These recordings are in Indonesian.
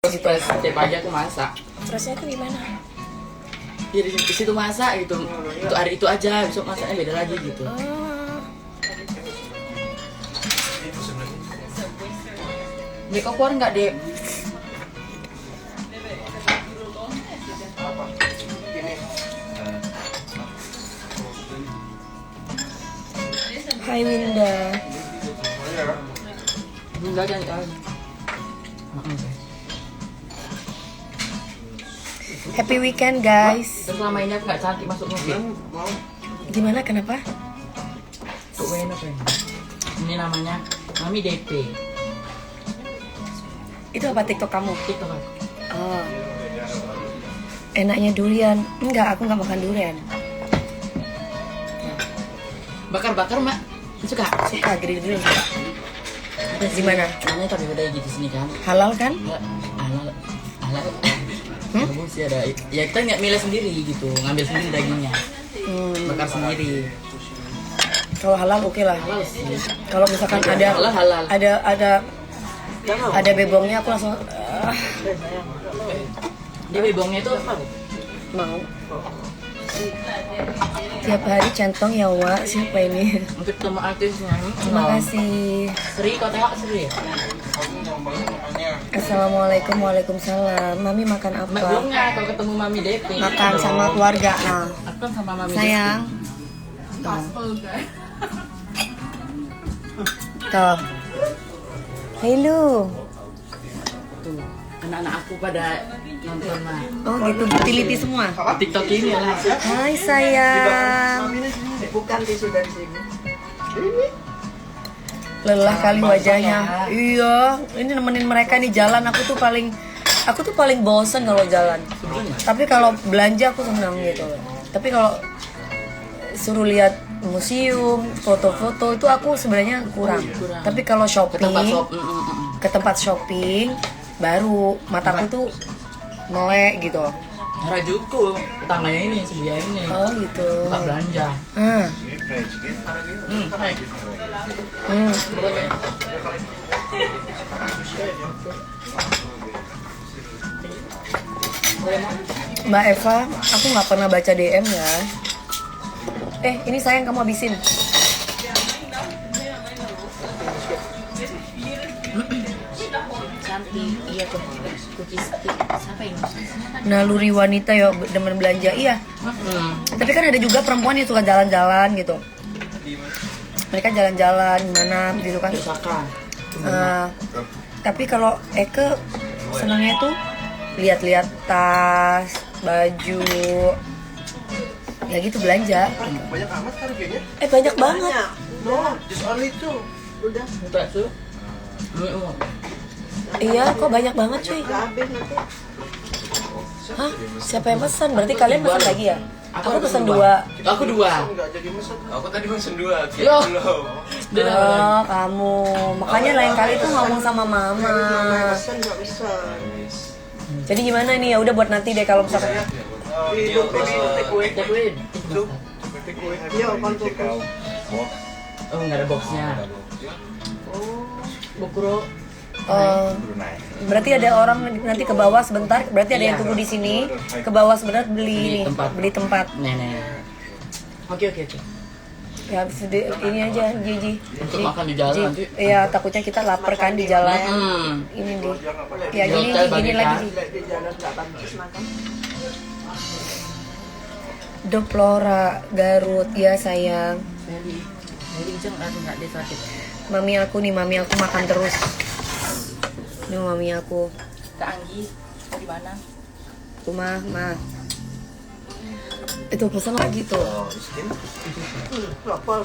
Situ setiap pagi aku masak. Freshnya tuh gimana? Ya di situ masak gitu. Itu hari itu aja, besok masaknya beda lagi gitu. Dek, kau keluar nggak, Dek? Hai Winda. Enggak, jangan. Happy weekend guys. Selama ini aku nggak cantik masuk mobil. Gimana, kenapa? Tuh enak ya. Ini namanya Mami DP. Itu apa TikTok kamu? Itu kan. Oh. Enaknya durian. Enggak, aku nggak makan durian. Bakar-bakar, Mak. Suka? Suka grill suka. Terus gimana? Namanya tapi beda gitu sini kan. Halal kan? Enggak, halal. Kamu sih ada. Ya kita nggak milih sendiri gitu, ngambil sendiri dagingnya. Bakar sendiri. Kalau halal oke lah. Halal sih. Kalau misalkan ada Halal. ada bebongnya aku langsung Dia bebongnya itu apa? mau. Tiap hari centong ya Wak, siapa ini? Untuk ketemu artisnya. Terima kasih. Sri, kau tengok Sri. Assalamualaikum, waalaikumsalam. Mami makan apa? Belum nggak kau ketemu Mami DP? Makan sama keluarga. Nah, Aku kan sama Mami sayang. Tuh. Halo. Tuh, anak-anak aku pada nonton mah. Oh gitu, utility semua. TikTok ini lah. Hai sayang. Bukan tisu dari sini. Lelah kali wajahnya. Iya, ini nemenin mereka nih jalan. Aku tuh paling bosen kalau jalan. Tapi kalau belanja aku senang gitu. Tapi kalau suruh lihat museum, foto-foto itu aku sebenarnya kurang. Tapi kalau shopping, ke tempat shopping, baru mataku tuh melek gitu. Harajuku, tetangganya ini, sebelah ini. Oh gitu. Tempat belanja. Hai. Mbak Eva, aku nggak pernah baca DM ya. Ini sayang kamu habisin. Cantik, iya tuh. Cookies stick. Siapa ini? Naluri wanita ya demen belanja. Iya. Tapi kan ada juga perempuan yang suka jalan-jalan gitu. Mereka jalan-jalan gimana gitu kan. Tapi kalau Eke senangnya tuh lihat-lihat tas, baju, ya gitu belanja. Banyak amat harganya. Banyak banget. No, just only two. Udah. Buka tuh. Iya, kok banyak banget cuy. Udah habis nanti. Hah? Siapa yang pesan? Berarti kalian pesan lagi ya? Aku pesan 2. Aku 2. Enggak jadi mesen. Aku tadi pesen 2, Loh. belum. Oh, kamu. Makanya lain kali tuh ngomong sama mama. Mesen enggak bisa. Jadi gimana nih? Ya udah buat nanti deh kalau misalkan Itu take away. Takeaway. Iya, kontukus. Oh, nggak ada boxnya. Bukuro. berarti ada orang nanti ke bawah sebentar. Berarti ada yang tunggu di sini. Ke bawah sebentar beli beli tempat. Nenek. Oke. Ya habis ini aja Gigi. Untuk makan di jalan nanti. Iya, takutnya kita lapar kan di jalan. Ini nih. Ya gini lagi. Di jalan enggak bagus makan. Deplora Garut ya sayang. Jadi aku nggak dia sakit. Mami aku makan terus. Ini mami aku. Kak Anggi, di mana? Tuh mah. Itu pesan lagi tuh. Berapa?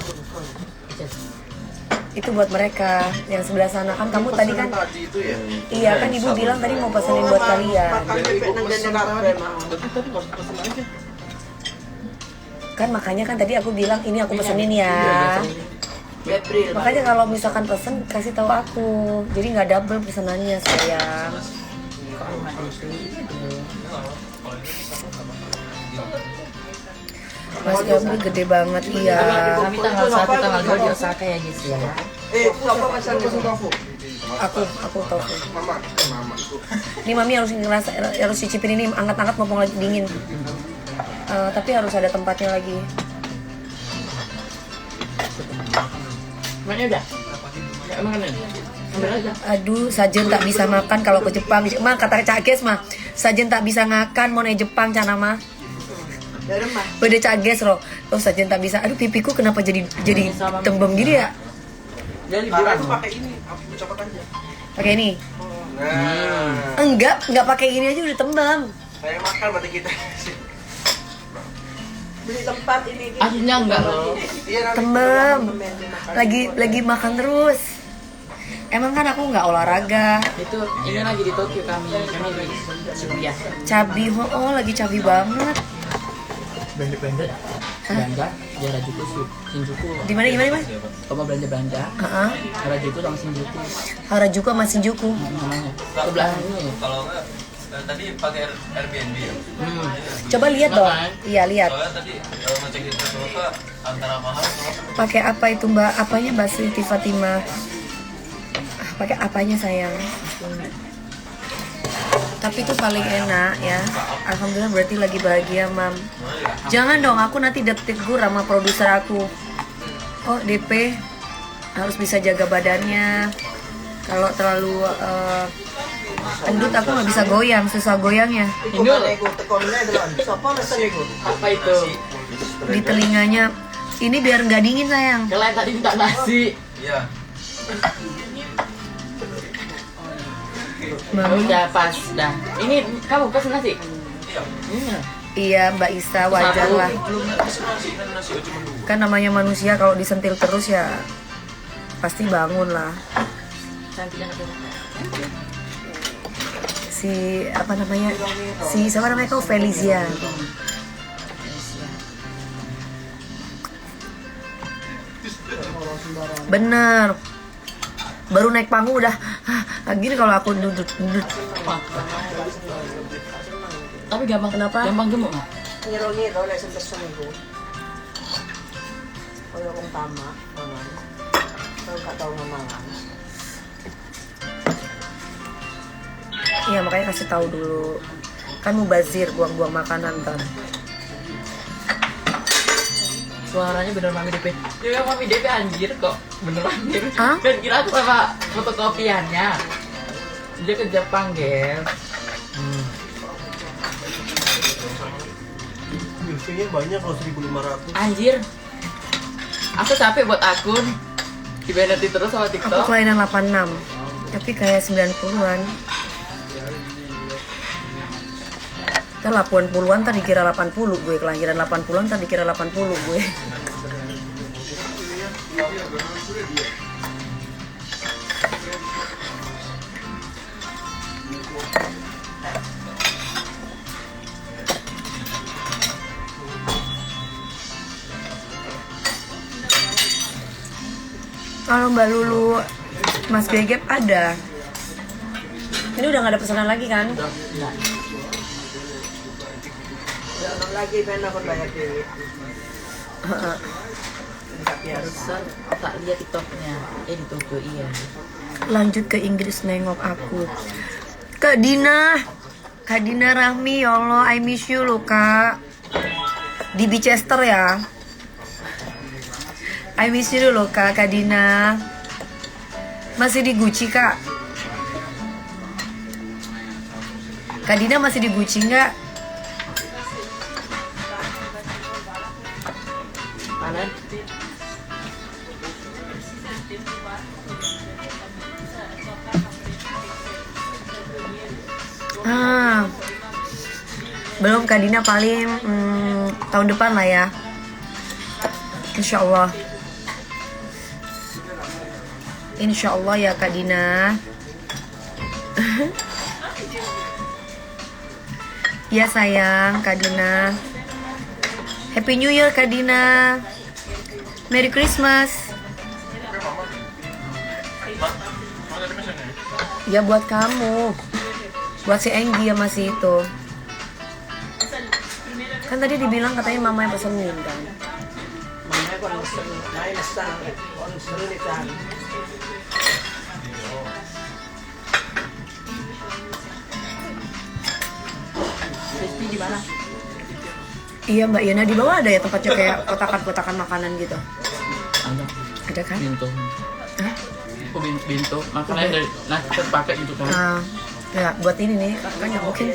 Itu buat mereka yang sebelah sana kan kamu tadi kan. Itu ya. Iya kan ibu bilang tadi mau pesenin buat kalian. Kan makanya kan tadi aku bilang ini aku pesenin ya. Makanya kalau misalkan pesen kasih tahu aku. Jadi nggak double pesanannya sayang. Mas Gabri gede banget iya. Kami tanggal 1, tanggal 2 di Osaka ya guys ya. Apa pesan tofu? Aku tofu. Ini mami harus cicipin ini, angkat-angkat mumpung lagi dingin. Tapi harus ada tempatnya lagi. Maknya udah. Enggak makanan. Ambil aja. Aduh, Sajen tak bisa makan kalau ke Jepang. Mah kata Cak Ges mah, Sajen tak bisa makan mau naik Jepang cana mah. Ya udah mah. Beda Cak Ges loh. Oh, Sajen tak bisa. Aduh, pipiku kenapa jadi tembem gini ya? Jadi Karena liburan. aku pakai ini, aku coba aja. Pakai ini. Nah, Enggak pakai ini aja udah tembem. saya makan berarti kita. Beli tempat ini. Aslinya enggak loh. Iya, nanti Tembem. makan. Lagi makan terus. Emang kan aku nggak olahraga. Itu ini lagi di Tokyo kami di Shibuya. Cabi, lagi cabi banget. Belanja di Harajuku Shinjuku. Di mana? Kamu belanja Heeh. Harajuku sama Shinjuku Harajuku sama Shinjuku. namanya. Sebelah ini. Kalau enggak tadi pakai Airbnb ya. Coba lihat dong. Iya, lihat. Soalnya tadi ngecek di Traveloka antara mahal sama Pakai apa itu Mbak? Apanya Mbak Siti Fatimah? Pakai apanya sayang? Tapi itu paling enak ya. Alhamdulillah berarti lagi bahagia, Mam. Jangan dong, aku nanti ditegur sama produser aku. Oh, DP harus bisa jaga badannya. Kalau terlalu endut aku nggak bisa goyang, susah goyangnya. Iku nego tekonnya delon. Sopo mesen iku? Apa itu? Di telinganya. Ini biar nggak dingin sayang. Kalian tadi minta nasi. iya. Mami. Udah pas dah. Ini kamu pesen nasi? Iya. Iya Mbak Isa, wajar lah. Kan namanya manusia kalau disentil terus ya pasti bangun lah. Cantik anak Si apa namanya? Si siapa namanya kau Felicia. Bener. Baru naik panggung udah gini kalau aku duduk. Tapi gampang Kenapa? Gampang gemuk nggak? Ngiro-ngiro lek sing pesen iku. Kaya wong tamak mangan. Kalau gak tau mangan. Iya makanya kasih tahu dulu. Kan mubazir buang-buang makanan kan. Suaranya bener Mami DP. Ya Mami DP anjir kok. Bener anjir. Hah? Dan kira aku sama fotokopiannya. Dia ke Jepang, Gel. Biasanya banyak loh 1.500. Anjir. Aku capek buat akun. Dibenetin terus sama Aku TikTok. kelainan 86. Tapi kayak 90-an. Ntar 80-an ntar dikira 80 gue. Kelahiran 80-an ntar dikira 80 gue. Kalau Mbak Lulu, Mas Gegep ada. Ini udah gak ada pesanan lagi kan? Enggak. Jangan lagi ben aku bayar dewe. Enggak biasa. Barusan tak lihat TikToknya. Di Tokyo iya. Lanjut ke Inggris nengok aku. Kak Dina Rahmi, ya Allah, I miss you loh Kak. Di Chichester ya. I miss you loh Kak Dina. Masih di Gucci Kak? Kak Dina masih di Gucci nggak? Mana? Belum Kak Dina, paling tahun depan lah ya. Insya Allah. Insya Allah ya Kak Dina. Ya sayang Kak Dina. Happy New Year Kak Dina. Merry Christmas. Ya buat kamu. Buat si Enggi ya masih itu. Kan tadi dibilang katanya mama yang pesenin kan. Mamanya kon mesen, naik mesen, kon mesen. Rizky di mana? Iya Mbak Yana, di bawah ada ya tempatnya kayak kotakan-kotakan makanan gitu. Ada Ada kan? bintu. Hah? Oh, bintu. Makanya dari nasi pakai gitu kan. Ah, ya buat ini nih kan nggak mungkin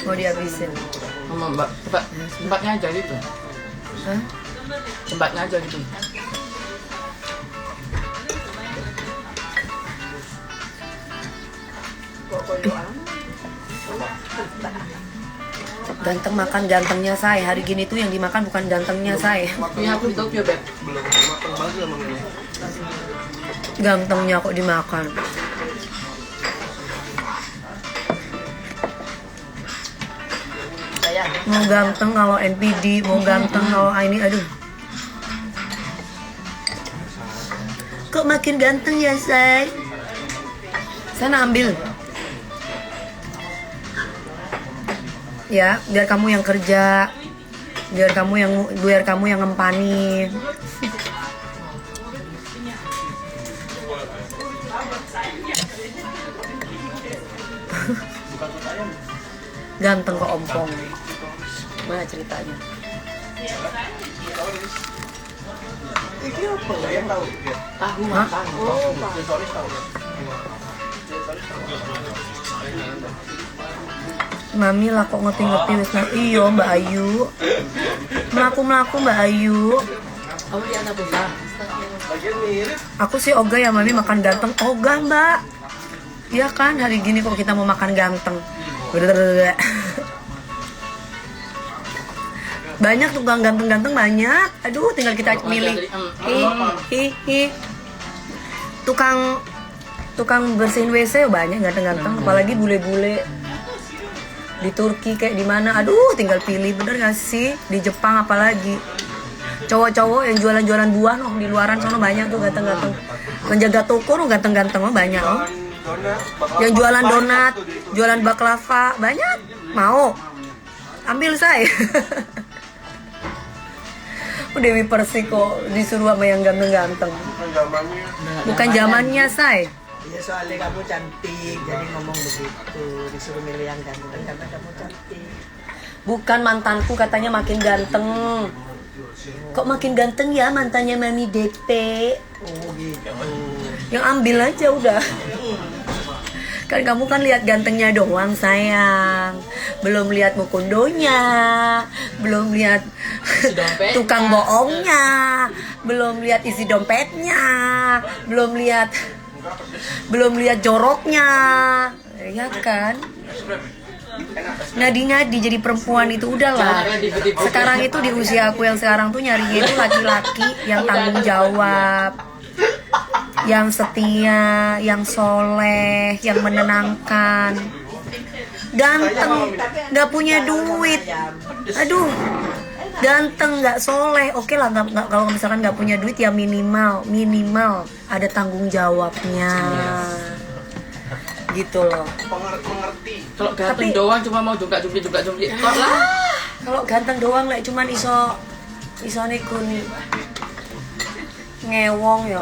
mau dihabisin. Sama Mbak, tempatnya aja gitu. Hah? Tempatnya aja gitu. Ganteng makan gantengnya saya. Hari gini tuh yang dimakan bukan gantengnya saya. Iya, aku di Tokyo, Beb. Belum matang banget emang ini. Gantengnya kok dimakan. Mau ganteng kalau NPD, mau ganteng kalau ini, aduh. Kok makin ganteng ya, say? Sana ambil. Ya, biar kamu yang kerja. Biar kamu yang ngempanin. Ganteng kok ompong. Mana ceritanya? Ini apa ya yang tahu? Tahu, Hah? tahu. Mami lah kok ngerti-ngerti wis nang iyo Mbak Ayu. Melaku-melaku Mbak Ayu. Kamu di anak besar. Bagian mirip. Aku sih ogah ya Mami makan ganteng. Ogah Mbak. Iya kan hari gini kok kita mau makan ganteng. Blablabla. Banyak tukang ganteng-ganteng banyak. Aduh tinggal kita milih. Hi. Tukang bersihin WC banyak ganteng-ganteng. Apalagi bule-bule di Turki kayak di mana. Aduh tinggal pilih, bener gak sih? Di Jepang apalagi. Cowok-cowok yang jualan-jualan buah noh di luaran sana banyak tuh ganteng-ganteng. Menjaga toko noh ganteng-ganteng oh banyak oh. Yang jualan donat, jualan baklava banyak. Mau ambil saya. Dewi Persik kok disuruh sama yang ganteng-ganteng. Bukan zamannya say. Iya soalnya kamu cantik, jadi ngomong begitu. Disuruh milih yang ganteng karena kamu cantik. Bukan mantanku katanya makin ganteng. Kok makin ganteng ya mantannya Mami DP? Oh gitu. Yang ambil aja udah. Kan kamu kan lihat gantengnya doang sayang. Belum lihat mukundonya, belum lihat dompetnya. tukang bohongnya, belum lihat isi dompetnya, belum lihat joroknya. Ya kan? Ngadi-ngadi jadi perempuan itu udahlah. Sekarang itu di usia aku yang sekarang tuh nyarinya itu laki-laki yang tanggung jawab, yang setia, yang soleh, yang menenangkan. Ganteng, nggak punya duit. Aduh, ganteng nggak soleh. Oke lah, nggak kalau misalkan nggak punya duit ya minimal ada tanggung jawabnya. Gitu loh. Mengerti. Kalau ganteng Tapi- doang cuma mau joget-joget kok lah. Kalau ganteng doang lah cuman iso nikun ngewong ya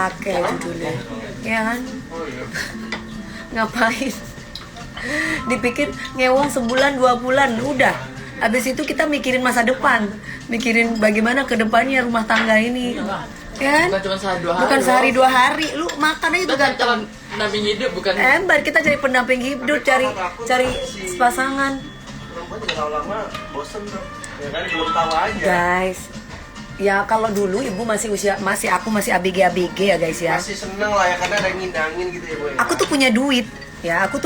akeh judulnya. Ya kan? Ngapain? Dipikir ngewong sebulan 2 bulan udah. Habis itu kita mikirin masa depan, mikirin bagaimana ke depannya rumah tangga ini. Ya kan? Bukan cuma sehari 2 hari. Bukan sehari 2 hari. Lu makan aja Kita tuh kan ganteng. calon pendamping hidup bukan. Ember kita cari pendamping hidup, cari pasangan. Perempuan juga lama-lama bosen tuh. Ya kan belum tahu aja. Guys, ya kalau dulu ibu aku masih ABG ya guys ya. Masih seneng lah ya karena ada yang ngindangin gitu ya, Bu. Aku tuh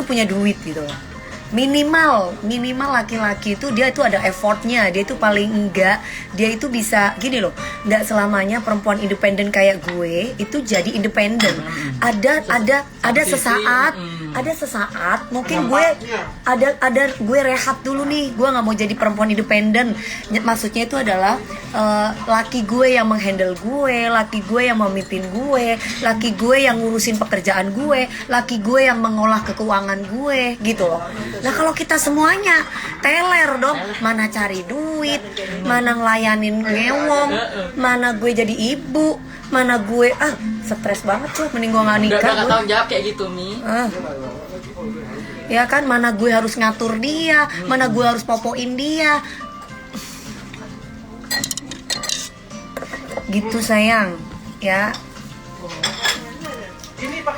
punya duit, gitu. Minimal laki-laki itu dia itu ada effortnya, dia itu paling enggak dia itu bisa gini loh, enggak selamanya perempuan independen kayak gue itu jadi independen. Ada sesaat mungkin gue ada gue rehat dulu nih, gue nggak mau jadi perempuan independen. Maksudnya itu adalah laki gue yang menghandle gue, laki gue yang memimpin gue, laki gue yang ngurusin pekerjaan gue, laki gue yang mengolah keuangan gue gitu loh. Nah kalau kita semuanya teler dong, mana cari duit, mana ngelayanin ngewong, mana gue jadi ibu, mana gue stres banget tuh, mending gue nggak nikah. Udah gue. tanggung jawab kayak gitu Mi. Ya kan, mana gue harus ngatur dia, mana gue harus popoin dia. Gitu sayang, ya.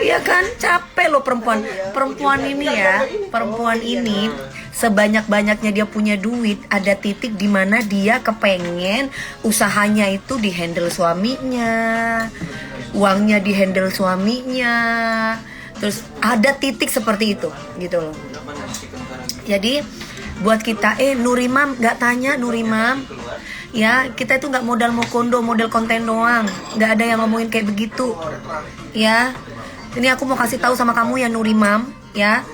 Iya kan, capek loh perempuan. Perempuan ini ya, perempuan ini sebanyak-banyaknya dia punya duit, ada titik di mana dia kepengen usahanya itu dihandle suaminya, uangnya dihandle suaminya. Terus ada titik seperti itu, gitu loh. Jadi buat kita, Nurimam nggak tanya Nurimam, ya kita itu nggak modal mau kondo, modal konten doang, nggak ada yang ngomongin kayak begitu, ya. Ini aku mau kasih tahu sama kamu ya Nurimam, ya.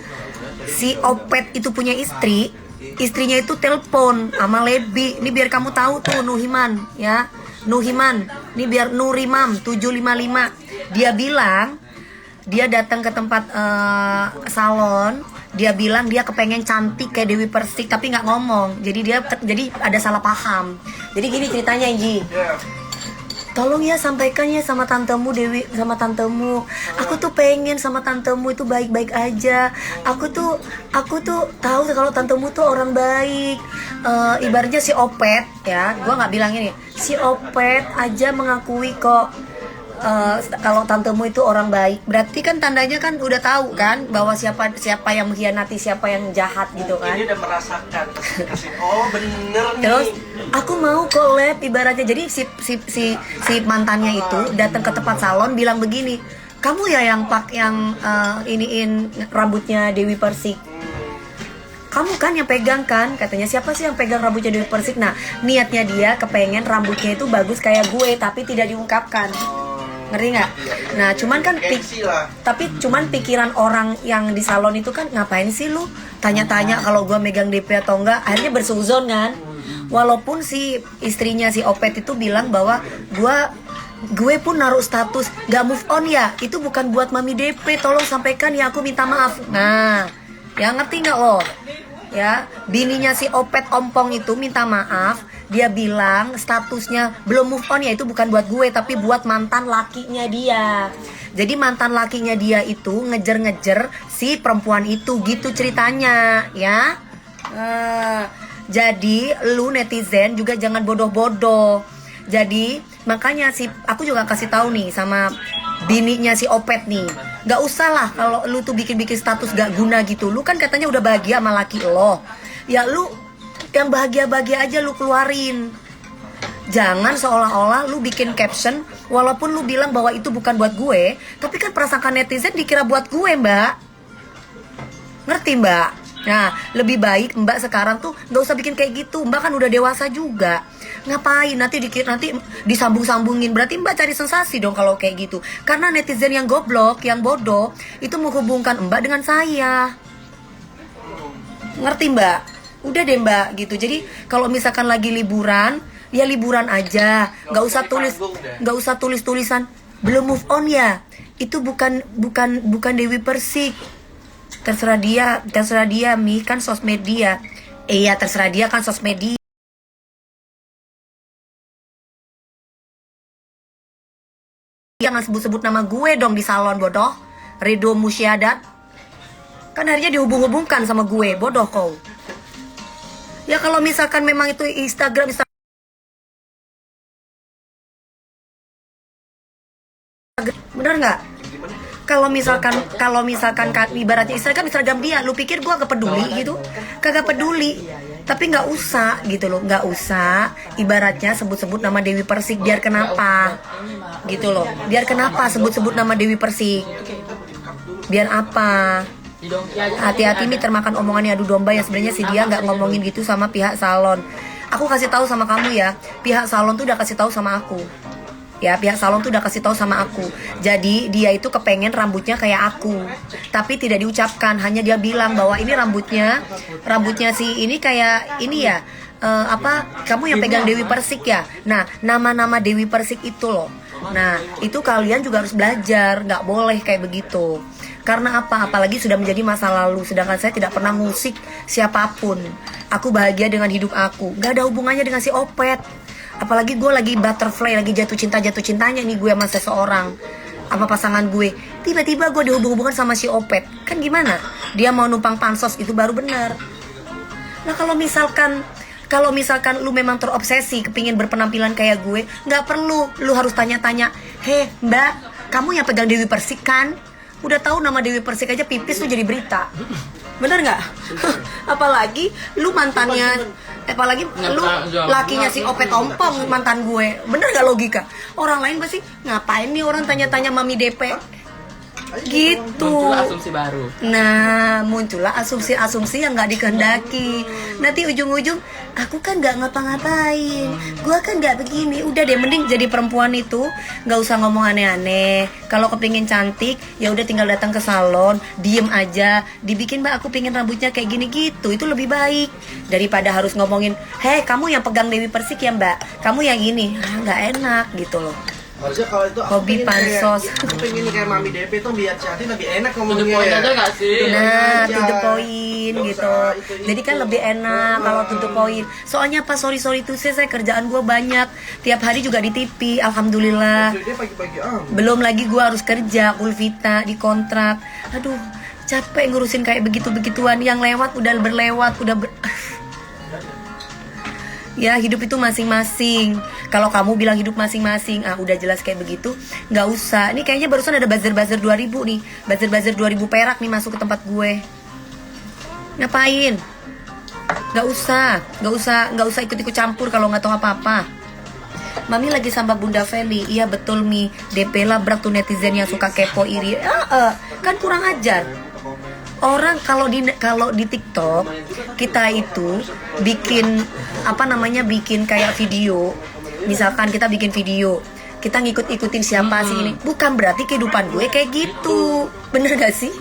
Si Opet itu punya istri, istrinya itu telepon sama Lebi. Ini biar kamu tahu tuh Nuhiman, ya. Nuhiman, ini biar Nurimam 755. Dia bilang dia datang ke tempat salon, dia bilang dia kepengen cantik kayak Dewi Persik tapi nggak ngomong. Jadi ada salah paham. Jadi gini ceritanya Inji. Tolong ya sampaikan ya sama tantemu Dewi, sama tantemu. Aku tuh pengen sama tantemu itu baik-baik aja. Aku tuh tahu kalau tantemu tuh orang baik. Ibaratnya si Opet ya, gua nggak bilang ini. Si Opet aja mengakui kok kalau tantemu itu orang baik. Berarti kan tandanya kan udah tahu kan bahwa siapa yang mengkhianati, siapa yang jahat gitu kan. Ini udah merasakan. Oh bener nih. Terus aku mau collab ibaratnya. Jadi si mantannya itu datang ke tempat salon bilang begini, kamu ya yang iniin rambutnya Dewi Persik. Kamu kan yang pegang kan, katanya. Siapa sih yang pegang rambutnya Dewi Persik? Nah niatnya dia kepengen rambutnya itu bagus kayak gue tapi tidak diungkapkan. Ngerti nggak? Nah cuman kan tapi cuman pikiran orang yang di salon itu kan, ngapain sih lu tanya-tanya kalau gue megang DP atau enggak. Akhirnya bersuzon kan. Walaupun si istrinya si Opet itu bilang bahwa gue pun naruh status gak move on ya, itu bukan buat mami DP, tolong sampaikan ya, aku minta maaf. Nah ya ngerti nggak lo? Ya, bininya si Opet ompong itu minta maaf. Dia bilang statusnya belum move on ya, itu bukan buat gue tapi buat mantan lakinya dia. Jadi mantan lakinya dia itu ngejer-ngejer si perempuan itu, gitu ceritanya ya. Jadi lu netizen juga jangan bodoh-bodoh. Jadi makanya aku juga kasih tahu nih sama bininya si Opet nih, nggak usah lah kalau lu tuh bikin status gak guna gitu. Lu kan katanya udah bahagia sama laki lo, ya lu yang bahagia aja lu keluarin. Jangan seolah-olah lu bikin caption walaupun lu bilang bahwa itu bukan buat gue, tapi kan prasangka netizen dikira buat gue, Mbak. Ngerti, Mbak? Nah, lebih baik Mbak sekarang tuh nggak usah bikin kayak gitu. Mbak kan udah dewasa juga. Ngapain nanti disambung-sambungin? Berarti Mbak cari sensasi dong kalau kayak gitu. Karena netizen yang goblok, yang bodoh itu menghubungkan Mbak dengan saya. Ngerti, Mbak? Udah deh, Mbak, gitu. Jadi kalau misalkan lagi liburan, ya liburan aja. Nggak usah tulis-tulisan belum move on ya. Itu bukan Dewi Persik. Terserah dia, Mi, kan sosmed dia. Iya, terserah dia kan sosmed dia. Jangan sebut-sebut nama gue dong di salon, bodoh. Ridho Musyadat. Kan akhirnya dihubung-hubungkan sama gue, bodoh kau. Ya kalau misalkan memang itu Instagram bener nggak? Kalau misalkan ibaratnya Instagram dia, lu pikir gua gak peduli gitu? Kagak peduli. Tapi nggak usah gitu loh, nggak usah ibaratnya sebut-sebut nama Dewi Persik. Biar kenapa? Gitu loh. Biar kenapa sebut-sebut nama Dewi Persik? Biar apa? Hati-hati nih termakan omongannya adu domba yang sebenarnya si dia nggak ngomongin gitu sama pihak salon. Aku kasih tahu sama kamu ya, pihak salon tuh udah kasih tahu sama aku. Ya, pihak salon tuh udah kasih tahu sama aku. Jadi dia itu kepengen rambutnya kayak aku, tapi tidak diucapkan. Hanya dia bilang bahwa ini rambutnya si ini kayak ini ya. Kamu yang pegang Dewi Persik ya. Nah, nama-nama Dewi Persik itu loh. Nah, itu kalian juga harus belajar. Nggak boleh kayak begitu. Karena apa? Apalagi sudah menjadi masa lalu. Sedangkan saya tidak pernah ngusik siapapun. Aku bahagia dengan hidup aku. Gak ada hubungannya dengan si Opet. Apalagi gue lagi butterfly, lagi jatuh cintanya nih gue sama seseorang, sama pasangan gue. tiba-tiba gue dihubung-hubungkan sama si Opet. Kan gimana? Dia mau numpang pansos, itu baru benar. Nah kalau misalkan lu memang terobsesi kepingin berpenampilan kayak gue, nggak perlu lu harus tanya-tanya, heh mbak, kamu yang pegang Dewi Persik kan? Udah tahu nama Dewi Persik aja pipis tuh jadi berita. Bener nggak? Apalagi lu mantannya, apalagi lu lakinya si Opet Ompong, mantan gue. Bener nggak logika? Orang lain pasti ngapain nih orang tanya-tanya Mami DP? Gitu. Muncullah asumsi baru. Nah, muncullah asumsi-asumsi yang nggak dikehendaki. Nanti ujung-ujung aku kan nggak ngapa-ngapain, gua kan nggak begini. Udah deh, mending jadi perempuan itu nggak usah ngomong aneh-aneh. Kalau kepingin cantik, ya udah tinggal datang ke salon, diem aja, dibikin mbak aku pingin rambutnya kayak gini gitu. Itu lebih baik daripada harus ngomongin, hei kamu yang pegang Dewi Persik ya mbak, kamu yang ini, nggak enak gitu loh. Harusnya kalau itu Hobi pansos. Aku pengen kayak Mami DP tuh biar cantik lebih enak To the ngomongnya point ya. aja nggak sih? Nah, to the Aja. point Nggak gitu. usah itu-itu. Jadi kan lebih enak kalau to the point. Soalnya pas sorry tuh saya kerjaan gue banyak. Tiap hari juga di TV, alhamdulillah. Dia pagi-pagi Belum lagi gue harus kerja, Ulvita di kontrak. Aduh, capek ngurusin kayak begitu-begituan. Yang lewat udah berlewat, Ya hidup itu masing-masing. Kalau kamu bilang hidup masing-masing, udah jelas kayak begitu, nggak usah. Ini kayaknya barusan ada buzzer 2000 nih, buzzer 2000 perak nih masuk ke tempat gue. Ngapain? Nggak usah ikut-ikut campur kalau nggak tahu apa-apa. Mami lagi sama Bunda Feli. Iya betul Mi, DP lah berat tuh netizen yang suka kepo iri. Kan kurang ajar. Orang kalau di TikTok kita itu bikin bikin kayak video. Misalkan kita bikin video, kita ngikut-ikutin siapa sih ini. Bukan berarti kehidupan gue kayak gitu. Bener gak sih?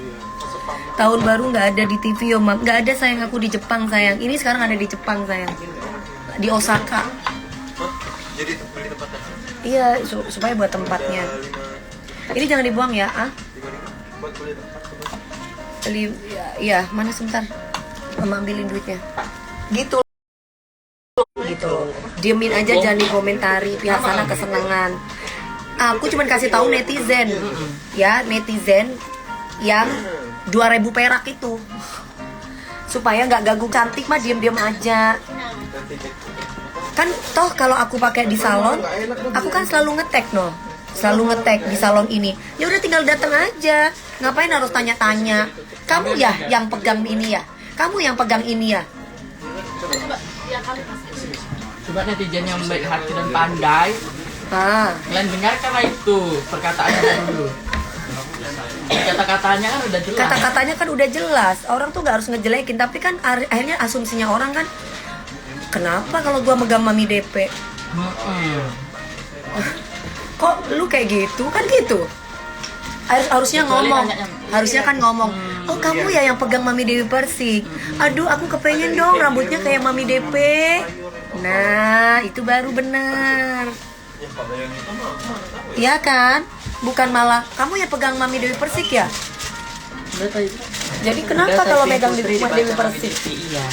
Tahun baru nggak ada di TV yo mam. Nggak ada sayang, aku di Jepang sayang. Ini sekarang ada di Jepang sayang. Di Osaka. Jadi beli tempatnya. Iya, supaya buat tempatnya. Ini jangan dibuang ya, Buat beli tempat. Iya, mana sebentar. Mama ambilin duitnya. Gitu. Diemin aja, jangan dikomentari pihak sana kesenangan. Aku cuma kasih tahu netizen. Ya, netizen yang 2000 perak itu. Supaya nggak ganggu cantik mah diem-diem aja. Kan toh kalau aku pakai di salon, aku kan selalu ngetek di salon ini. Ya udah tinggal datang aja. Ngapain harus tanya-tanya? Kamu ya yang pegang ini ya? Kamu yang pegang ini ya? Coba netizen yang baik hati dan pandai, kalian dengarkanlah itu perkataannya dulu. Kata-katanya kan udah jelas. Kata-katanya kan udah jelas. Orang tuh nggak harus ngejelekin, tapi kan akhirnya asumsinya orang kan, kenapa kalau gua megang Mami DP? Kok lu kayak gitu? Kan gitu. Harusnya Kecuali ngomong. nanya yang- Harusnya kan ngomong. Oh, kamu ya yang pegang Mami Dewi Persik. Aduh, aku kepengen dong rambutnya kayak Mami DP. Nah, itu baru benar. Ya kalau yang itu mah aku mana tahu ya. Iya kan? Bukan malah kamu yang pegang Mami Dewi Persik ya? Jadi kenapa kalau megang Dewi Persik? Iya.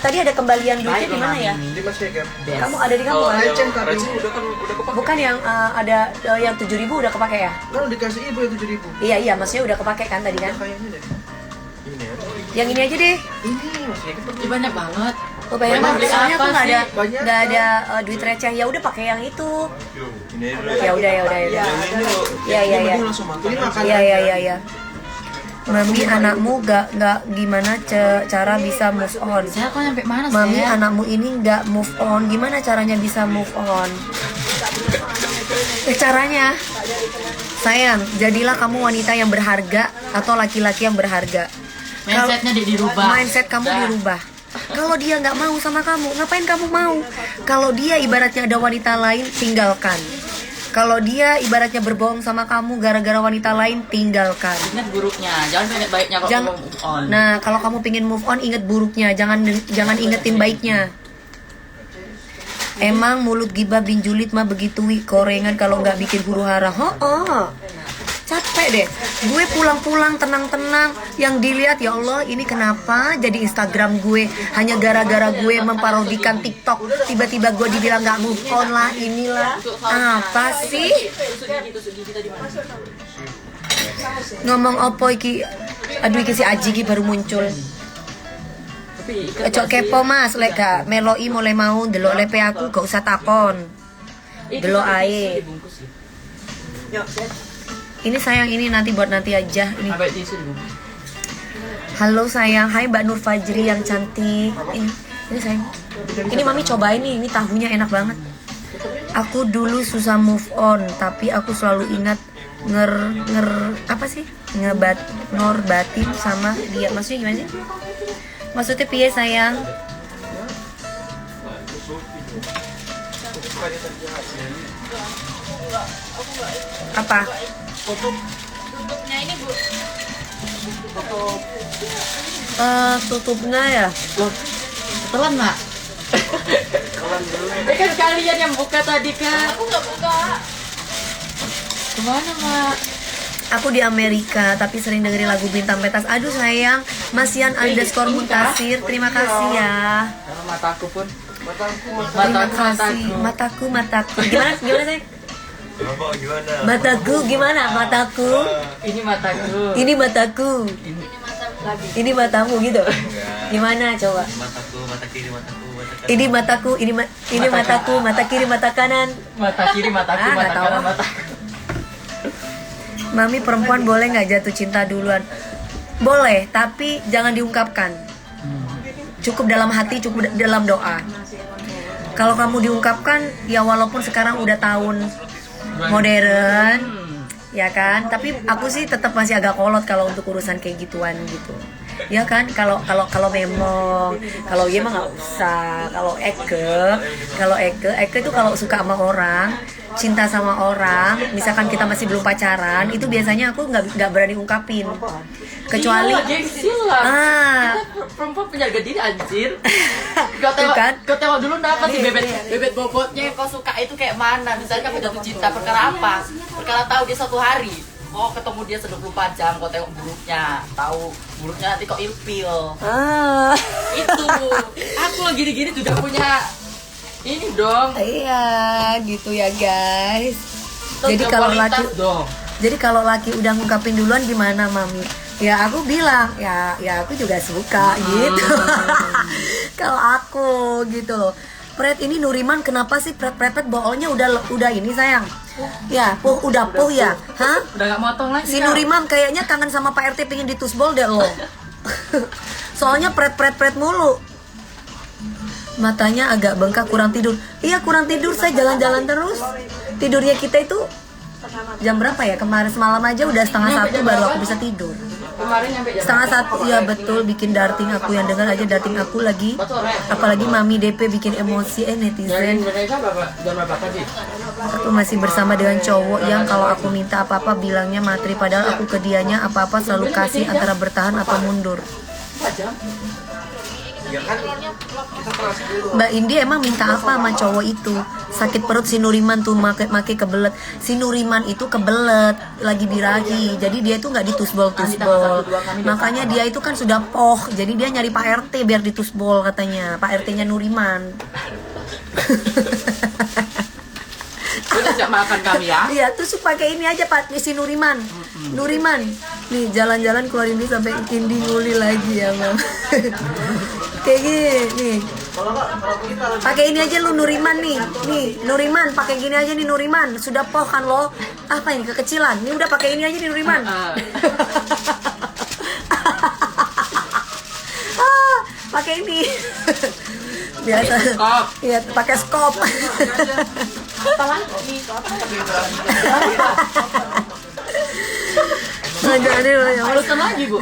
Tadi ada kembalian duitnya di mana ya? Di Mas Vegan. Kamu ada di kamu Kalau kan? yang Receh tadi. receh udah kepake. Bukan yang ada yang 7.000 udah kepake ya? Kan dikasih ibu yang 7.000. Iya, maksudnya udah kepake kan tadi kan? Kayaknya deh. Ini ya. Yang ini aja deh. Ini Mas Vegan. Ini banyak banget. Oh, bayar Banyak mah. beli Soalnya apa aku nggak ada sih? Banyak. nggak ada duit receh. Ya udah pakai yang itu. Ini dulu Ya udah. Iya, Ini loh. Iya. Ini langsung makan. Ini makan. Iya. Mami anakmu nggak gimana cara bisa move on? Saya kok sampai mana sih? Mami anakmu ini nggak move on. Gimana caranya bisa move on? Caranya, sayang, jadilah kamu wanita yang berharga atau laki-laki yang berharga. Mindsetnya dirubah. Mindset kamu dirubah. Kalau dia nggak mau sama kamu, ngapain kamu mau? Kalau dia ibaratnya ada wanita lain, tinggalkan. Kalau dia ibaratnya berbohong sama kamu gara-gara wanita lain, tinggalkan. Ingat buruknya, jangan ingat baiknya kalau Jangan. mau move on. Nah, kalau kamu pingin move on, inget buruknya, jangan ingetin baiknya. Emang mulut gibah bin julid mah begitu wi, korengan kalau nggak bikin huru hara. Capek deh. Gue pulang-pulang tenang-tenang, yang dilihat ya Allah ini kenapa jadi Instagram gue hanya gara-gara gue memparodikan TikTok. Tiba-tiba gue dibilang nggak move on lah, inilah apa sih? Tusuk gigi tadi mana? Ngomong opo iki? Aduh iki si Aji iki baru muncul. Tapi Cocok kepo Mas, lek gak meloi mulai mau delok lepe aku gak usah takon. Delok ae. dibungkus ya. Yuk, Set. Ini sayang, ini nanti buat nanti aja. Ini. Sampai tisu dibungkus. Halo sayang, hai Mbak Nur Fajri yang cantik. Ini sayang. Ini mami cobain nih, ini tahunya enak banget. Aku dulu susah move on, tapi aku selalu ingat apa sih? Ngorbatin sama dia. Maksudnya gimana sih? Maksudnya piye sayang? Apa? Tutupnya ini Bu. Tutupnya ya. Telan nak. Kan kalian yang buka tadi Kak. Aku nggak buka. Kemana Mak? Aku di Amerika, tapi sering dengerin lagu Bintang Petas. Aduh sayang, Masian underscore Muntasir, terima kasih ya. Karena mataku pun. Terima kasih. Mataku. Gimana sayang? Bapak gimana? Mataku gimana? Mataku. Ini mataku. Ini mataku. Ini matamu gitu. Gimana coba? Mataku, mata kiri, mataku, mata kanan. Ini mataku, ini mataku, mata kiri, mata kanan. Mata kiri mataku, Ah, mata nggak tahu. kanan mataku. Mami perempuan boleh nggak jatuh cinta duluan? Boleh, tapi jangan diungkapkan. Cukup dalam hati, cukup dalam doa. Kalau kamu diungkapkan, ya walaupun sekarang udah tahun modern, ya kan? Tapi aku sih tetap masih agak kolot kalau untuk urusan kayak gituan gitu. Ya kan? Kalau memang, kalau dia mah nggak usah. Kalau Eke itu kalau suka sama orang, cinta sama orang, misalkan kita masih belum pacaran, itu biasanya aku nggak berani ungkapin. Kecuali Iya, gengsi lah. Kita perempuan penjaga diri anjir. Kau tengok dulu kenapa sih bebet bobotnya yang kau suka itu kayak mana? Misalnya kamu jatuh cinta perkara apa? Perkara tahu dia suatu hari. Oh ketemu dia 24 jam, kau tengok buruknya, tahu buruknya nanti kau ilfil. Itu, aku lagi gini juga punya ini dong. Iya, gitu ya guys. Jadi Tuh, kalau kualitas laki dong. Jadi kalau laki udah ngungkapin duluan gimana mami? Ya aku bilang, ya aku juga suka gitu. Kalau aku gitu loh. Pret ini Nuriman kenapa sih pret boolnya udah ini sayang? Ya, udah ya. Hah? Udah gak motong lagi. Si ya? Nuriman kayaknya kangen sama Pak RT pengen ditusbol deh lo. Soalnya pret mulu. Matanya agak bengkak, kurang tidur. Iya kurang tidur, saya jalan-jalan terus. Tidurnya kita itu jam berapa ya? Kemarin semalam aja udah 1:30 baru aku bisa tidur. Kemarin nyampe jam 1:30 ya betul, bikin darting aku, yang dengar aja darting aku lagi. Apalagi mami DP bikin emosi dari netizen. Indonesia jam berapa tadi? Aku masih bersama dengan cowok yang kalau aku minta apa-apa bilangnya materi, padahal aku ke dianya apa-apa selalu kasih, antara bertahan atau mundur. 4 jam? Mbak Indi emang minta apa sama cowok itu? Sakit perut si Nuriman tuh make kebelet. Si Nuriman itu kebelet lagi birahi. Jadi dia itu nggak ditusbol. Makanya dia itu kan sudah poh. Jadi dia nyari Pak RT biar ditusbol katanya. Pak RT-nya Nuriman. Udah siap makan kami ya? Iya, terus pakai ini aja Pak si Nuriman. Nuriman. Nih jalan-jalan keluarin ini sampai Indi nguli lagi ya, Mam. Kayak gini nih. Pakai ini aja lu Nuriman nih. Nih, Nuriman pakai gini aja nih Nuriman. Sudah poh kan lo? Apa ini kekecilan? Nih udah pakai ini aja nih Nuriman. Pakai ini. Biasa. Iya, pakai skop. Halusan lagi bu?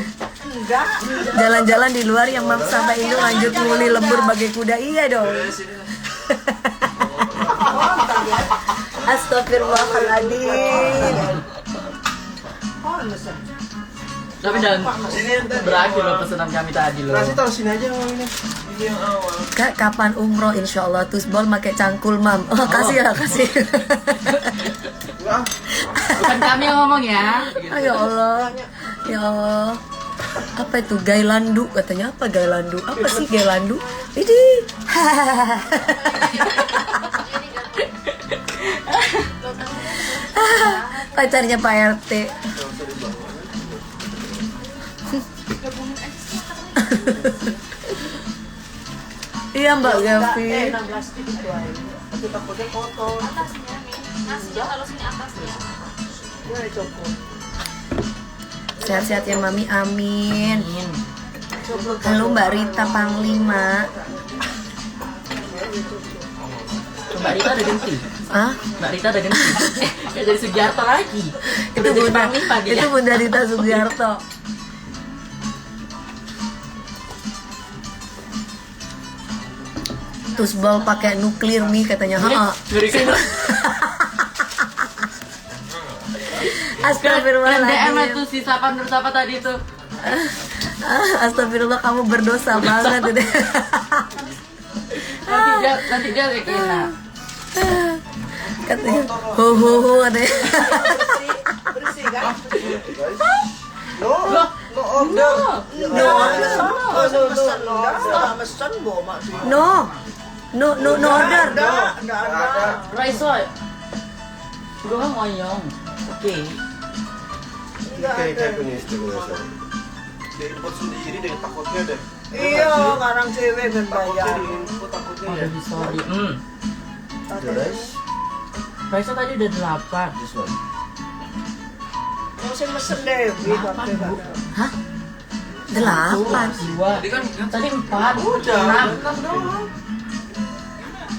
Jalan-jalan di luar yang mam sampai Indo lanjut nguli lembur bagai kuda. Iya dong. Astagfirullahaladzim. Tapi dan berakhir loh pesanan kami tadi loh. Nasi taruh sini aja ini. Ini yang awal. Kak, kapan umroh? Insya Allah tusbol pakai cangkul mam. Oh kasih ya kasih. Bukan kami yang ngomong ya. Oh, ya Allah, ya Allah. Apa itu gailandu? Katanya apa gailandu? Apa sih gailandu? Ini. Pacarnya Pak RT. Iya Mbak Gavi. 16 feet itu aja. Tapi takutnya kotor. Atasnya nih. Nasinya kalau sini atasnya. Ya cukup. Sehat-sehat ya Mami, amin. Halo Mbak Rita Panglima. Mbak Rita ada ganti. Ah, Mbak Rita ada ganti. Kayak dari Sugiarto lagi. itu Bunda, itu Bunda Rita Sugiarto. Tusbol pakai nuklir nih katanya. Ha. DM Astagfirullahaladzim. itu si siapa menurut siapa tadi itu? Astagfirullah, kamu berdosa banget itu. Nanti dia kayak gila. Katanya, ho katanya. Bersih kan? Loh, No order. No order. No mesen bo maksudnya. No order. Enggak ada. Raiso. Udah kan ngoyong. Oke. Enggak ada. でbuat sendiri deh takutnya deh. Iya, sekarang cewek dan bayar. Takutnya Oh, ya. udah sorry. Raiso tadi udah 8. Mau sih mesen deh, Hah? 8. 2. Tadi kan Tadi 4. udah 6. doang.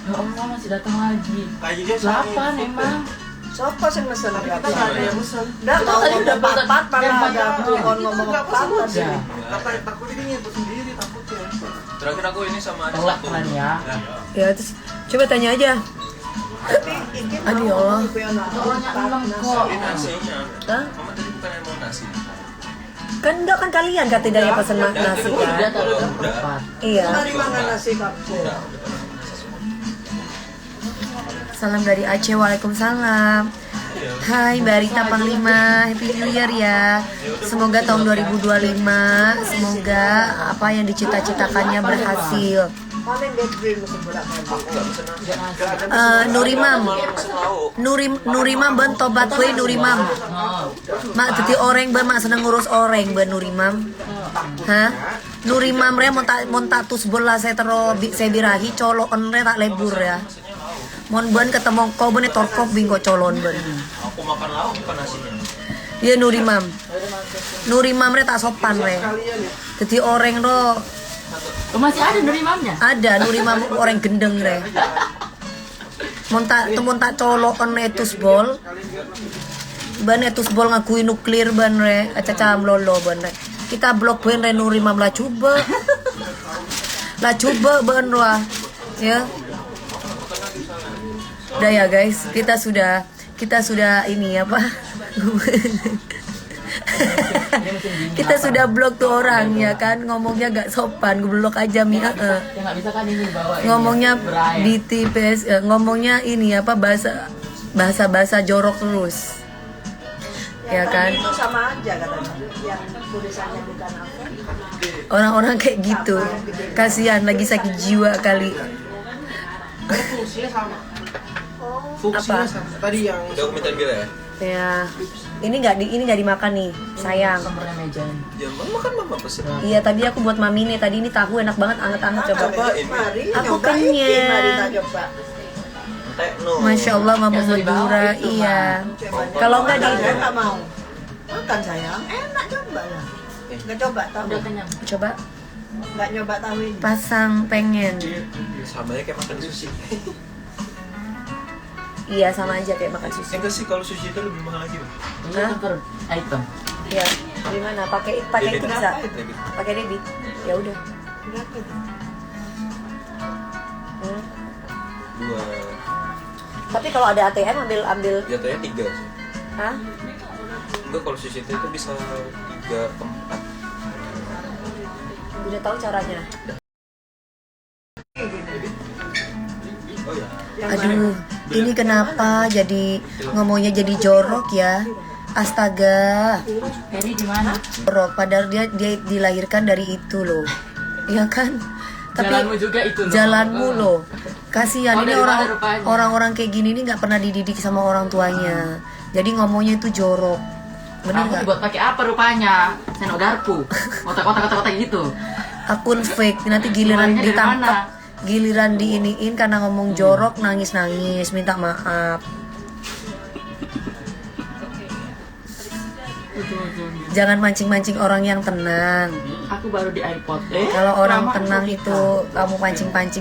Ya Allah masih datang lagi. kayak dia 8 emang. Siapa sih mesen? Kita nggak ada yang mesen. Udah Kita tahu tadi udah udah pesan. empat malah Yang ada banyak. bukan ngomong empat tadi. Ya. Takutnya dia nyebut sendiri takutnya. Terakhir aku ini sama ada Tolak satu. kan ya. Ya, terus coba tanya aja. Tapi ini Aduh, ya Allah. Orangnya enam kok. Ini nasinya. Hah? Mama tadi bukan yang mau nasi. Kan enggak kan kalian katanya pesan nasi Udah kan? tadi udah 4. Iya. Dari mana nasi kapsul? Salam dari Aceh, waalaikumsalam. Hai Mbak Rita Panglima, Happy New Year ya. Semoga tahun 2025, semoga apa yang dicita-citakannya berhasil. Paling bedroom mesen bolak-balik. Aku nggak pesen nasi. Nurimam, Pesen lauk. Nurimam ben tobat we Nurimam. Mak jadi orang ben mak seneng ngurus orang ben Nurimam. Hah? Nurimam re mon tak tus bola saya saya birahi colokan re tak lebur ya. Mon ben ketemu kau ben torkop bingko colon ben. Aku makan lauk bukan nasinya. Iya Nurimam. Nurimam re tak sopan re. Jadi orang ro Oh, masih ada dari mamnya? ada Nurimam orang gendeng re. Mon tak colokan etus bol. Ban etus bol ngakui nuklir ban re. Aca lolo ban re. Kita blok ben re Nurimam lah coba. Lah coba ban roa. Ya. Udah ya guys, kita sudah ini apa? Kita sudah blok tuh orang ya kan, ngomongnya gak sopan, gue blok aja Mi. Ya nggak bisa kan ini bawa. Ngomongnya di TPS, ngomongnya ini apa bahasa jorok terus. Ya kan? Itu sama aja katanya. Yang tulisannya bukan apa. Orang-orang kayak gitu. Kasihan lagi sakit jiwa kali. Fungsinya sama. Apa? Tadi yang Udah aku minta bila ya. Ya. Ini nggak dimakan nih, sayang. Sumbernya meja. Ya mama kan mama pesen. Iya, tadi aku buat mami nih. Tadi ini tahu enak banget, anget-anget coba. Cobain. Mari Aku nyobain, kenyang. Mari kita coba. Tekno. Masya Allah Mama Ya, sorry, Madura, bawah itu, iya. Coba. Kalau nggak Makan, di saya nggak mau. Makan sayang, enak coba lah. Nggak coba tahu. Udah kenyang. coba Nggak nyoba tahu ini. pasang pengen. Sama aja kayak makan sushi. Iya sama aja kayak makan sushi. Enggak sih kalau sushi itu lebih mahal lagi. Bang. Ini Hah? per item. Iya. Gimana? Pakai itu Debit. bisa? Debit. Pakai debit. Ya udah. Berapa itu? Hmm. 2. Tapi kalau ada ATM ambil. Jatuhnya 3 sih. Hah? Enggak kalau sushi itu bisa 3 ke 4. Udah tahu caranya. Oh ya. Aduh, ini kenapa jadi ngomongnya jadi jorok ya? Astaga. Ferry di mana? Jorok padahal dia dilahirkan dari itu loh. Iya kan? Tapi Jalanmu juga itu loh. jalanmu loh. Kasihan Oh, ini dari mana rupanya? orang-orang kayak gini nih nggak pernah dididik sama orang tuanya. Jadi ngomongnya itu jorok. Bener Kamu nggak? dibuat pakai apa rupanya? Sendok garpu. Kotak-kotak gitu. akun fake, nanti giliran Keluarnya dari ditangkap, mana? giliran diiniin karena ngomong jorok, nangis minta maaf. Jangan mancing-mancing orang yang tenang. Aku baru di iPod. Kalau orang lama tenang aku itu kamu pancing-pancing